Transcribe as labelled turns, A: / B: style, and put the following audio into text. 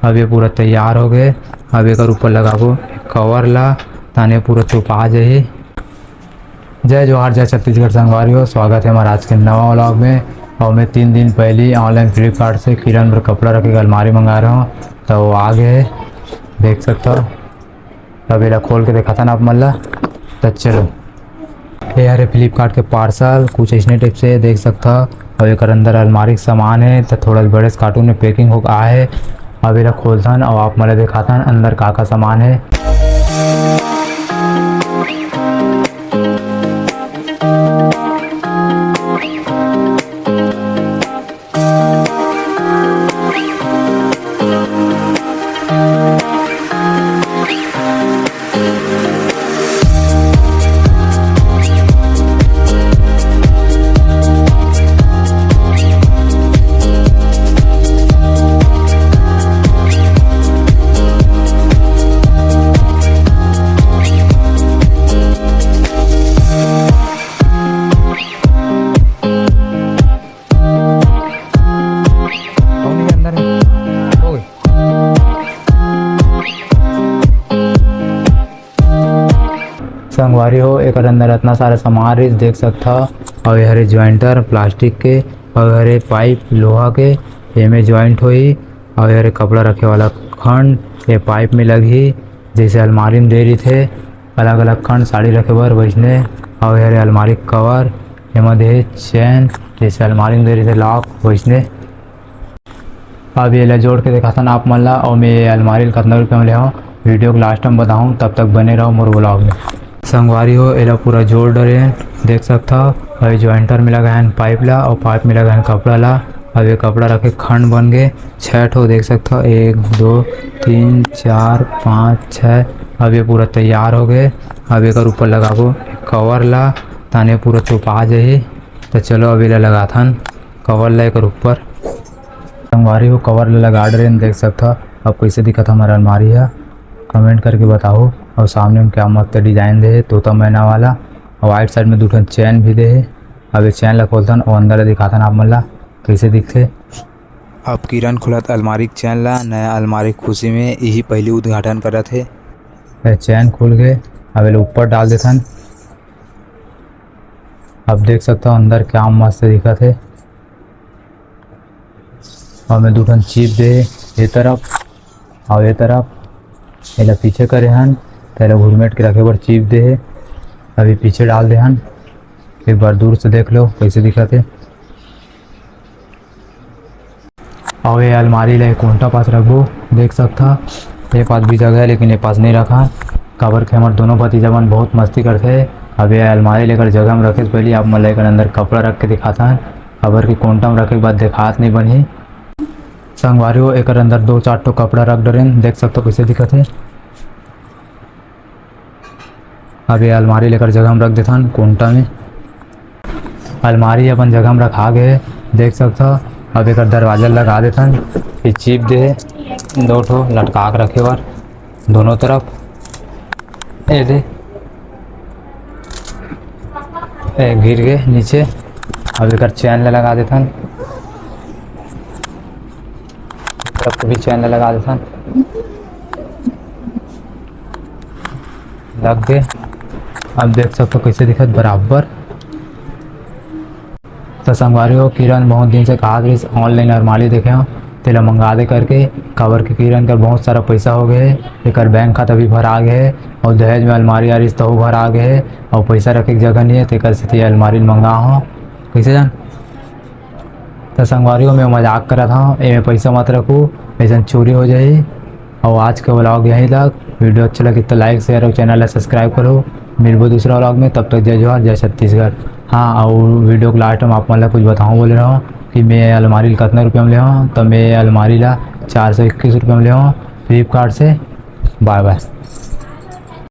A: अब ये पूरा तैयार हो गए। अब एक ऊपर लगाबो कवर ला ताने पूरा चुपा जाही। जय जोहार, जय छत्तीसगढ़ संगवारी। स्वागत है हमारा आज के नवा व्लॉग में। और मैं 3 दिन पहले ही ऑनलाइन फ्लिपकार्ट से किरण पर कपड़ा रख के अलमारी मंगा रहा हूँ, तो वो आ गए, देख सकते हो। तब ये खोल के देखा था ना आप मल्ला। तो चलो ये अरे फ्लिपकार्ट के पार्सल कुछ ऐसे टाइप से देख सकता। और एक अंदर अलमारी का सामान है, तो थोड़ा बड़े कार्टून में पैकिंग हो गया है। अब ये खोलता और आप मतलब दिखाता अंदर का सामान है। संगवारी हो एक अंदर इतना सारा सामान है, देख सकता। और ये हरे ज्वाइंटर प्लास्टिक के और हरे पाइप लोहा के ये में ज्वाइंट हुई। और हरे कपड़ा रखे वाला खंड ये पाइप में लगी, जैसे अलमारी में दे रही थे अलग अलग खंड साड़ी रखे बार बजने। और हरे अलमारी कवर ये मध्य चैन, जैसे अलमारी में दे रही थे लॉक बजने। अब ये ला जोड़ के दिखाता ना आप मल्ला। और मैं ये अलमारी कितना रुपये में ले आऊँ, वीडियो को लास्ट में बताऊँ, तब तक बने रहो मोर ब्लॉग में। संगवारी हो एला पूरा जोड़ डरे देख सकता। और ज्वाइंटर में लगा है पाइप ला और पाइप में लगा है कपड़ा ला। अब ये कपड़ा रखे खंड बन गए 6 ठो, देख सकता। 1 2 3 4 5 6। अब ये पूरा तैयार हो गए। अब एक ऊपर लगाबो कवर ला ताने पूरा चुपा जाही। तो चलो अभी ला लगाथन कवर ला एक ऊपर। संगवारी हो कवर ला लगा डरे देख सकता। अब कैसे दिखा हमारा अलमारी है कमेंट करके बताओ। और सामने में क्या मस्त डिजाइन दे है तोता मैना वाला। और वाइट साइड में 2 चैन भी दे है। अब ये चैन ला खोलता और अंदर दिखाता आप मन ला कैसे दिखते। अब किरण खुलत अलमारी चैन ला, नया अलमारी खुशी में यही पहली उद्घाटन करे थे। चैन खुल गए। अब ये ऊपर डाल देथन। अब देख सकता हूँ अंदर क्या मस्त दिखा थे। और मैं 2 चिप दे ये तरफ और ये तरफ। ये पीछे करे हन, पहले घुरमेट के रखे बार चिप दे है। अभी पीछे डाल दे हन, एक बार दूर से देख लो कैसे दिखा थे। और ये अलमारी ला कोंटा पास रखबो, देख सकता। ये पास भी जगह है लेकिन ये पास नहीं रखा। कवर के हमारे दोनों भतीजा मन बहुत मस्ती करते हैं। अब ये अलमारी लेकर जगह में रखे पहले आप मन लेकर अंदर कपड़ा रख के दिखाता है। कवर के कोंटा में रखे के बाद दिखात नहीं बनी। संगवारी हो एक अंदर 2-4 ठो कपड़ा रख डरेन, देख सकते कैसे दिखत है। अब ये अलमारी लेकर जगह में रख देता कोंटा में। अलमारी अपन जगह में रखा गए, देख सकता। अब एक दरवाजा लगा देता। ये चिप दे 2 ठो लटका के रखे बार दोनों तरफ। ए दे गिर गए नीचे। अब एक चैन लगा देता, भी चैन लगा देता लग गए। अब देख सकते हो कैसे दिखत बराबर। तो संगवारी हो किरण बहुत दिन से कहा कि ऑनलाइन अलमारी देखे हो तेला मंगा दे करके। कवर के किरण का बहुत सारा पैसा हो गए, एक बैंक खाता भी भरा गए। और दहेज में अलमारी आ रही तो भर आ गए। और पैसा रखे की जगह नहीं है, तो से अलमारी मंगा हो कैसे जान। तो संगवारी हो मैं मजाक करा था, ये पैसा मत रखूँ ऐसा चोरी हो जाए। और आज का व्लॉग यहीं तक। वीडियो अच्छा लगे तो लाइक शेयर और चैनल ला सब्सक्राइब करो। मिलबो दूसरा व्लॉग में, तब तक जय जोहार, जय छत्तीसगढ़। हाँ और वीडियो को लास्ट में आप मतलब कुछ बताऊँ बोल रहा हूँ कि मैं अलमारी कितने रुपये में ले हूँ। तो मैं अलमारी ला 421 रुपये में ले हूँ फ्लिपकार्ट से। Bye bye.